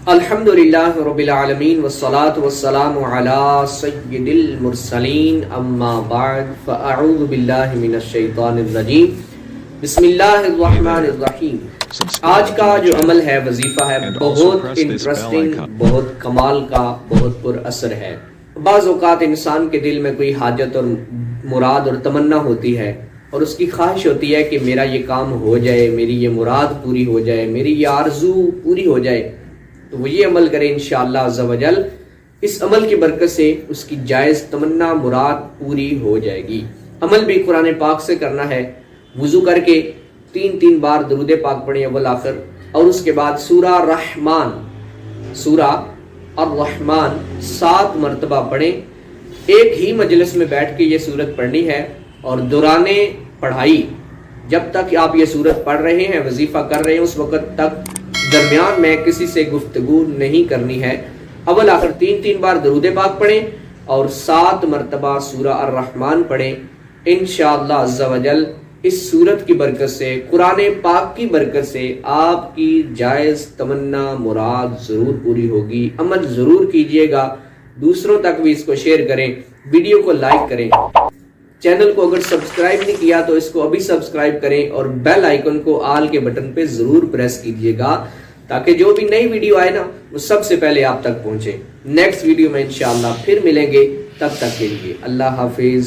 الحمدللہ رب العالمین والصلاة والسلام علی سید المرسلین اما بعد فاعوذ باللہ من الشیطان الرجیم بسم اللہ الرحمن الرحیم۔ آج کا جو عمل ہے وظیفہ ہے بہت انٹرسٹنگ، بہت کمال کا، بہت پر اثر ہے۔ بعض اوقات انسان کے دل میں کوئی حاجت اور مراد اور تمنا ہوتی ہے اور اس کی خواہش ہوتی ہے کہ میرا یہ کام ہو جائے، میری یہ مراد پوری ہو جائے، میری یہ آرزو پوری ہو جائے، تو وہ یہ عمل کرے انشاءاللہ عز و جل۔ اس عمل کی برکت سے اس کی جائز تمنا مراد پوری ہو جائے گی۔ عمل بھی قرآن پاک سے کرنا ہے۔ وضو کر کے تین بار درود پاک پڑھیں اول آخر، اور اس کے بعد سورہ الرحمن 7 مرتبہ پڑھیں۔ ایک ہی مجلس میں بیٹھ کے یہ سورت پڑھنی ہے، اور دوران پڑھائی جب تک آپ یہ سورت پڑھ رہے ہیں، وظیفہ کر رہے ہیں، اس وقت تک درمیان میں کسی سے گفتگو نہیں کرنی ہے۔ اول آخر 3 بار درود پاک پڑھیں اور 7 مرتبہ سورہ الرحمن پڑھیں۔ انشاءاللہ عز و جل اس سورت کی برکت سے، قرآن پاک کی برکت سے آپ کی جائز تمنا مراد ضرور پوری ہوگی۔ عمل ضرور کیجئے گا، دوسروں تک بھی اس کو شیئر کریں، ویڈیو کو لائک کریں۔ چینل کو اگر سبسکرائب نہیں کیا تو اس کو ابھی سبسکرائب کریں، اور بیل آئیکن کو آل کے بٹن پہ ضرور پریس کیجئے گا تاکہ جو بھی نئی ویڈیو آئے نا وہ سب سے پہلے آپ تک پہنچے۔ نیکسٹ ویڈیو میں انشاءاللہ پھر ملیں گے، تب تک کے لیے اللہ حافظ۔